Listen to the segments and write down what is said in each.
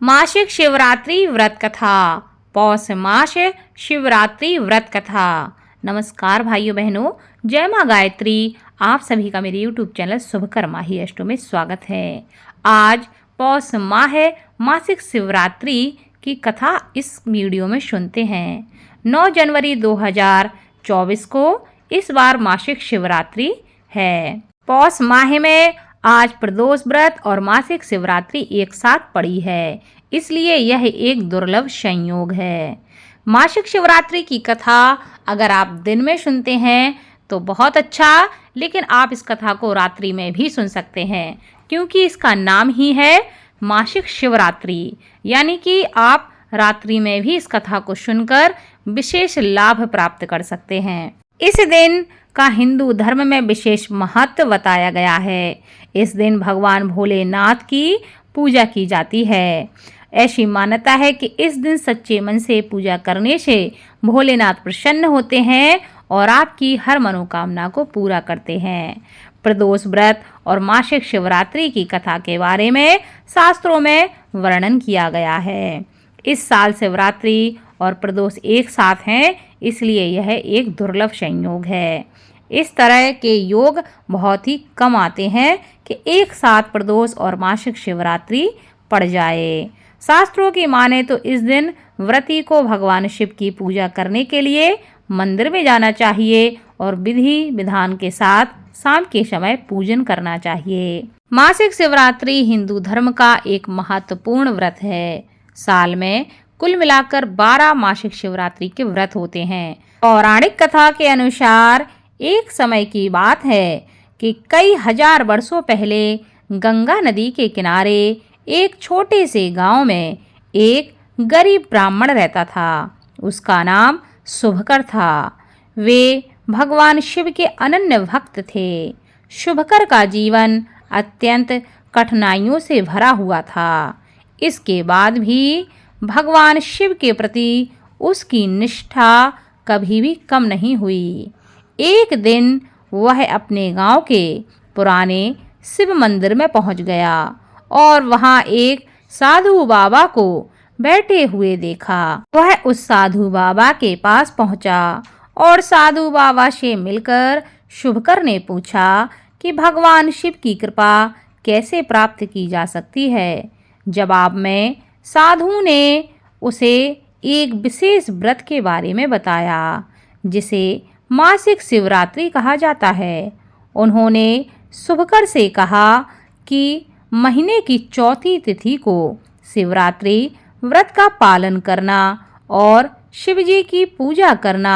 मासिक शिवरात्रि व्रत कथा। पौष मास शिवरात्रि व्रत कथा। नमस्कार भाइयों बहनों, जय माँ गायत्री। आप सभी का मेरे YouTube चैनल शुभकर्मा ही अष्टों में स्वागत है। आज पौष माह है, मासिक शिवरात्रि की कथा इस वीडियो में सुनते हैं। 9 जनवरी 2024 को इस बार मासिक शिवरात्रि है। पौष माह में आज प्रदोष व्रत और मासिक शिवरात्रि एक साथ पड़ी है, इसलिए यह एक दुर्लभ संयोग है। मासिक शिवरात्रि की कथा अगर आप दिन में सुनते हैं तो बहुत अच्छा, लेकिन आप इस कथा को रात्रि में भी सुन सकते हैं, क्योंकि इसका नाम ही है मासिक शिवरात्रि। यानी कि आप रात्रि में भी इस कथा को सुनकर विशेष लाभ प्राप्त कर सकते हैं। इस दिन का हिंदू धर्म में विशेष महत्व बताया गया है। इस दिन भगवान भोलेनाथ की पूजा की जाती है। ऐसी मान्यता है कि इस दिन सच्चे मन से पूजा करने से भोलेनाथ प्रसन्न होते हैं और आपकी हर मनोकामना को पूरा करते हैं। प्रदोष व्रत और मासिक शिवरात्रि की कथा के बारे में शास्त्रों में वर्णन किया गया है। इस साल शिवरात्रि और प्रदोष एक साथ हैं, इसलिए यह एक दुर्लभ संयोग है। इस तरह के योग बहुत ही कम आते हैं कि एक साथ प्रदोष और मासिक शिवरात्रि पड़ जाए। शास्त्रों की माने तो इस दिन व्रती को भगवान शिव की पूजा करने के लिए मंदिर में जाना चाहिए और विधि विधान के साथ शाम के समय पूजन करना चाहिए। मासिक शिवरात्रि हिंदू धर्म का एक महत्वपूर्ण व्रत है। साल में कुल मिलाकर 12 मासिक शिवरात्रि के व्रत होते हैं। पौराणिक कथा के अनुसार एक समय की बात है कि कई हजार वर्षों पहले गंगा नदी के किनारे एक छोटे से गांव में एक गरीब ब्राह्मण रहता था। उसका नाम शुभकर था। वे भगवान शिव के अनन्य भक्त थे। शुभकर का जीवन अत्यंत कठिनाइयों से भरा हुआ था। इसके बाद भी भगवान शिव के प्रति उसकी निष्ठा कभी भी कम नहीं हुई। एक दिन वह अपने गांव के पुराने शिव मंदिर में पहुंच गया और वहां एक साधु बाबा को बैठे हुए देखा। वह उस साधु बाबा के पास पहुंचा और साधु बाबा से मिलकर शुभकर ने पूछा कि भगवान शिव की कृपा कैसे प्राप्त की जा सकती है। जवाब में साधु ने उसे एक विशेष व्रत के बारे में बताया, जिसे मासिक शिवरात्रि कहा जाता है। उन्होंने शुभकर से कहा कि महीने की चौथी तिथि को शिवरात्रि व्रत का पालन करना और शिवजी की पूजा करना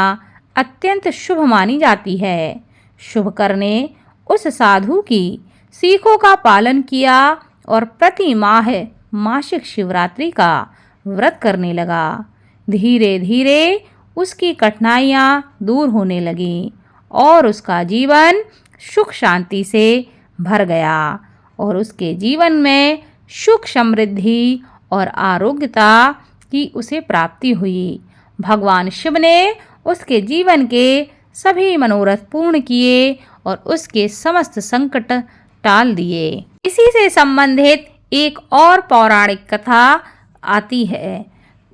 अत्यंत शुभ मानी जाती है। शुभकर ने उस साधु की सीखों का पालन किया और प्रति माह मासिक शिवरात्रि का व्रत करने लगा। धीरे धीरे उसकी कठिनाइयाँ दूर होने लगीं और उसका जीवन सुख शांति से भर गया और उसके जीवन में सुख समृद्धि और आरोग्यता की उसे प्राप्ति हुई। भगवान शिव ने उसके जीवन के सभी मनोरथ पूर्ण किए और उसके समस्त संकट टाल दिए। इसी से संबंधित एक और पौराणिक कथा आती है।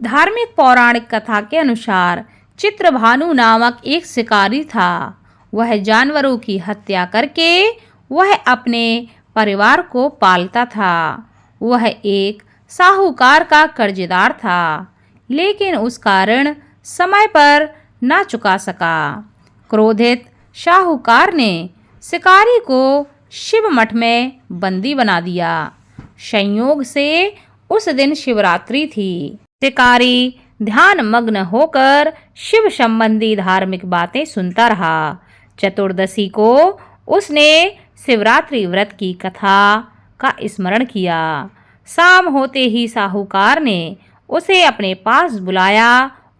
धार्मिक पौराणिक कथा के अनुसार चित्रभानु नामक एक शिकारी था। वह जानवरों की हत्या करके वह अपने परिवार को पालता था। वह एक साहूकार का कर्जदार था, लेकिन उसका ऋण समय पर न चुका सका। क्रोधित साहूकार ने शिकारी को शिव मठ में बंदी बना दिया। संयोग से उस दिन शिवरात्रि थी। शिकारी ध्यान मग्न होकर शिव संबंधी धार्मिक बातें सुनता रहा। चतुर्दशी को उसने शिवरात्रि व्रत की कथा का स्मरण किया। शाम होते ही साहूकार ने उसे अपने पास बुलाया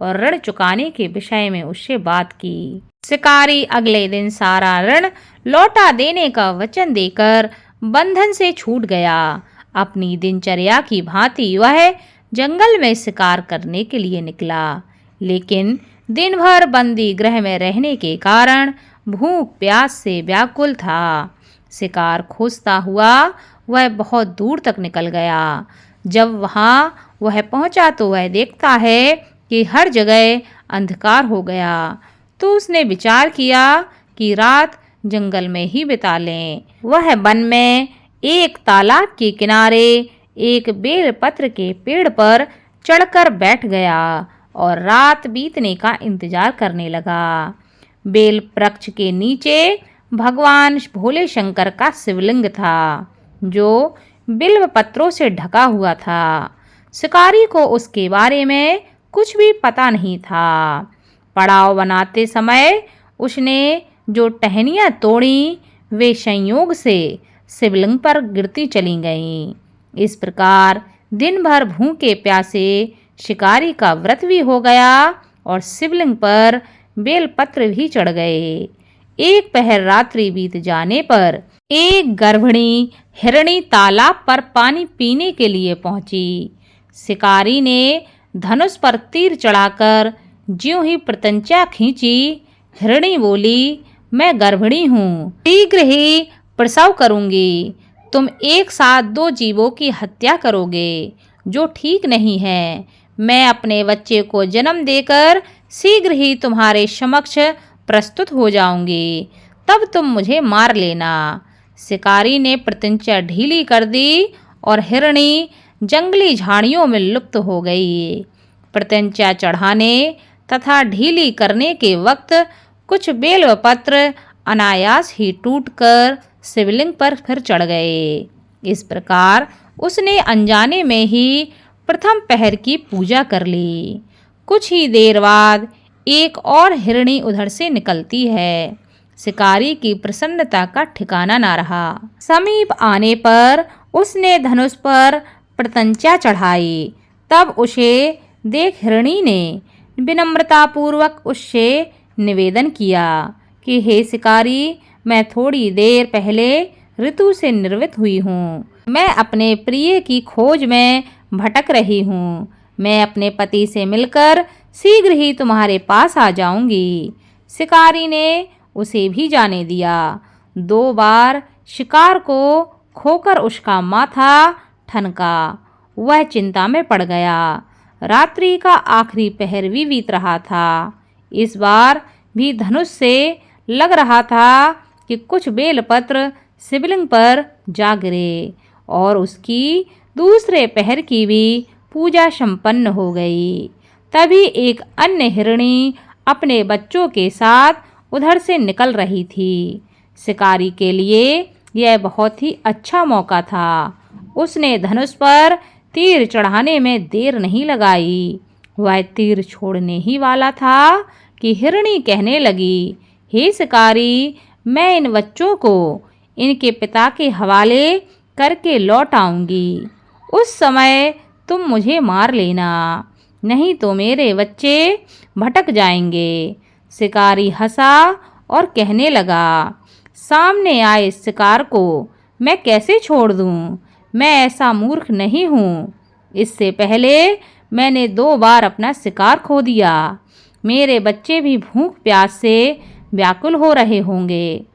और ऋण चुकाने के विषय में उससे बात की। शिकारी अगले दिन सारा ऋण लौटा देने का वचन देकर बंधन से छूट गया। अपनी दिनचर्या की भांति वह जंगल में शिकार करने के लिए निकला, लेकिन दिन भर बंदी गृह में रहने के कारण भूख प्यास से व्याकुल था। शिकार खोजता हुआ वह बहुत दूर तक निकल गया। जब वहाँ वह पहुंचा तो वह देखता है कि हर जगह अंधकार हो गया। तो उसने विचार किया कि रात जंगल में ही बिता लें। वह वन में एक तालाब के किनारे एक बेलपत्र के पेड़ पर चढ़कर बैठ गया और रात बीतने का इंतजार करने लगा। बेल वृक्ष के नीचे भगवान भोले शंकर का शिवलिंग था, जो बिल्व पत्रों से ढका हुआ था। शिकारी को उसके बारे में कुछ भी पता नहीं था। पड़ाव बनाते समय उसने जो टहनियाँ तोड़ी, वे संयोग से शिवलिंग पर गिरती चली गईं। इस प्रकार दिन भर भूखे प्यासे शिकारी का व्रत भी हो गया और शिवलिंग पर बेलपत्र भी चढ़ गए। एक पहर रात्रि बीत जाने पर एक गर्भिणी हिरणी तालाब पर पानी पीने के लिए पहुंची। शिकारी ने धनुष पर तीर चढ़ाकर ज्यों ही प्रत्यंचा खींची, हिरणी बोली, मैं गर्भिणी हूँ, शीघ्र ही प्रसव करूंगी। तुम एक साथ 2 जीवों की हत्या करोगे, जो ठीक नहीं है। मैं अपने बच्चे को जन्म देकर शीघ्र ही तुम्हारे समक्ष प्रस्तुत हो जाऊंगी, तब तुम मुझे मार लेना। शिकारी ने प्रत्यंचा ढीली कर दी और हिरणी जंगली झाड़ियों में लुप्त हो गई। प्रत्यंचा चढ़ाने तथा ढीली करने के वक्त कुछ बेलपत्र अनायास ही टूटकर शिवलिंग पर फिर चढ़ गए। इस प्रकार उसने अनजाने में ही प्रथम पहर की पूजा कर ली। कुछ ही देर बाद एक और हिरणी उधर से निकलती है। शिकारी की प्रसन्नता का ठिकाना ना रहा। समीप आने पर उसने धनुष पर प्रत्यंचा चढ़ाई। तब उसे देख हिरणी ने विनम्रतापूर्वक उससे निवेदन किया कि हे शिकारी, मैं थोड़ी देर पहले ऋतु से निर्वित हुई हूँ। मैं अपने प्रिय की खोज में भटक रही हूँ। मैं अपने पति से मिलकर शीघ्र ही तुम्हारे पास आ जाऊंगी। शिकारी ने उसे भी जाने दिया। 2 बार शिकार को खोकर उसका माथा ठनका। वह चिंता में पड़ गया। रात्रि का आखिरी पहर भी बीत रहा था। इस बार भी धनुष से लग रहा था कि कुछ बेलपत्र शिवलिंग पर जा गिरे और उसकी दूसरे पहर की भी पूजा संपन्न हो गई। तभी एक अन्य हिरणी अपने बच्चों के साथ उधर से निकल रही थी। शिकारी के लिए यह बहुत ही अच्छा मौका था। उसने धनुष पर तीर चढ़ाने में देर नहीं लगाई। वह तीर छोड़ने ही वाला था कि हिरणी कहने लगी, हे शिकारी, मैं इन बच्चों को इनके पिता के हवाले करके लौट आऊंगी। उस समय तुम मुझे मार लेना, नहीं तो मेरे बच्चे भटक जाएंगे। शिकारी हंसा और कहने लगा, सामने आए शिकार को मैं कैसे छोड़ दूं? मैं ऐसा मूर्ख नहीं हूँ। इससे पहले मैंने 2 बार अपना शिकार खो दिया। मेरे बच्चे भी भूख प्यास से व्याकुल हो रहे होंगे।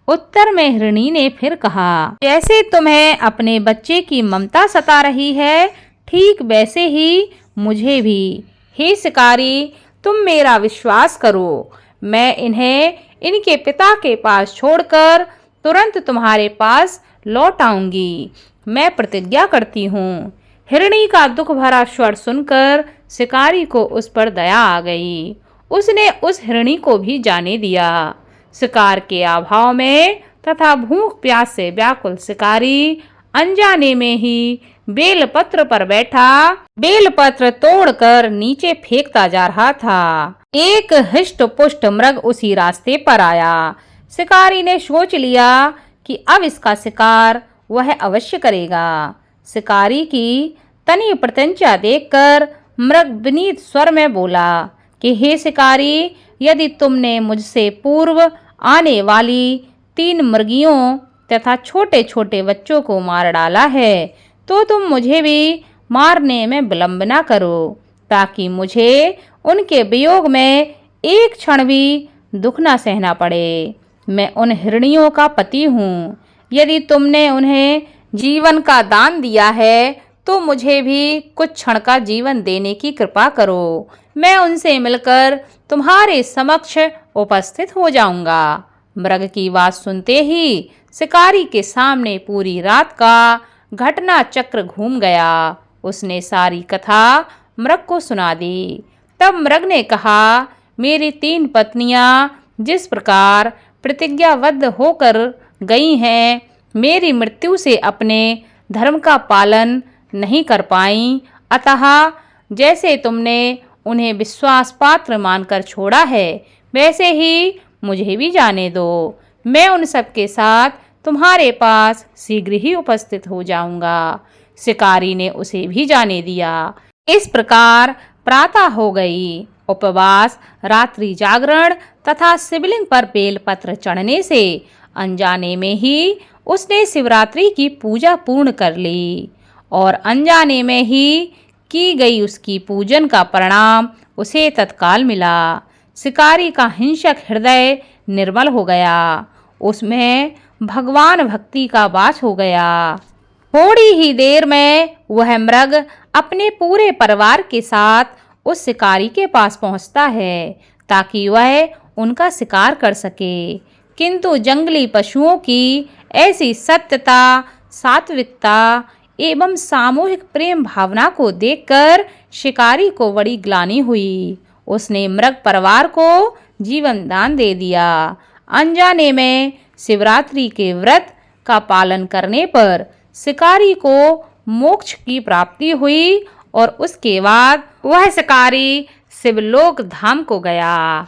उत्तर में हिरणी ने फिर कहा, जैसे तुम्हें अपने बच्चे की ममता सता रही है, ठीक वैसे ही मुझे भी। हे शिकारी, तुम मेरा विश्वास करो। मैं इन्हें इनके पिता के पास छोड़कर तुरंत तुम्हारे पास लौट आऊंगी। मैं प्रतिज्ञा करती हूँ। हिरणी का दुख भरा स्वर सुनकर शिकारी को उस पर दया आ गई। उसने उस हिरणी को भी जाने दिया। शिकार के अभाव में तथा भूख प्यास से व्याकुल शिकारी अनजाने में ही बेलपत्र पर बैठा बेलपत्र तोड़कर नीचे फेंकता जा रहा था। एक हिष्ट पुष्ट मृग उसी रास्ते पर आया। शिकारी ने सोच लिया कि अब इसका शिकार वह अवश्य करेगा। शिकारी की तनी प्रत्यंचा देखकर मृग विनीत स्वर में बोला कि हे शिकारी, यदि तुमने मुझसे पूर्व आने वाली 3 मृगियों तथा छोटे छोटे बच्चों को मार डाला है, तो तुम मुझे भी मारने में विलंब न करो, ताकि मुझे उनके वियोग में एक क्षण भी दुख न सहना पड़े। मैं उन हिरणियों का पति हूँ। यदि तुमने उन्हें जीवन का दान दिया है, तो मुझे भी कुछ क्षण का जीवन देने की कृपा करो। मैं उनसे मिलकर तुम्हारे समक्ष उपस्थित हो जाऊंगा। मृग की बात सुनते ही शिकारी के सामने पूरी रात का घटना चक्र घूम गया। उसने सारी कथा मृग को सुना दी। तब मृग ने कहा, मेरी 3 पत्नियां जिस प्रकार प्रतिज्ञाबद्ध होकर गई हैं, मेरी मृत्यु से अपने धर्म का पालन नहीं कर पाई, अतः जैसे तुमने उन्हें विश्वास पात्र मानकर छोड़ा है, वैसे ही मुझे भी जाने दो। मैं उन सब के साथ तुम्हारे पास शीघ्र ही उपस्थित हो जाऊंगा। शिकारी ने उसे भी जाने दिया। इस प्रकार प्रातः हो गई। उपवास, रात्रि जागरण तथा शिवलिंग पर बेलपत्र चढ़ने से अनजाने में ही उसने शिवरात्रि की पूजा पूर्ण कर ली और अनजाने में ही की गई उसकी पूजन का परिणाम उसे तत्काल मिला। शिकारी का हिंसक हृदय निर्मल हो गया, उसमें भगवान भक्ति का वास हो गया। थोड़ी ही देर में वह मृग अपने पूरे परिवार के साथ उस शिकारी के पास पहुंचता है ताकि वह उनका शिकार कर सके। किंतु जंगली पशुओं की ऐसी सत्यता, सात्विकता एवं सामूहिक प्रेम भावना को देखकर शिकारी को बड़ी ग्लानि हुई। उसने मृग परिवार को जीवन दान दे दिया। अनजाने में शिवरात्रि के व्रत का पालन करने पर शिकारी को मोक्ष की प्राप्ति हुई और उसके बाद वह शिकारी शिवलोक धाम को गया।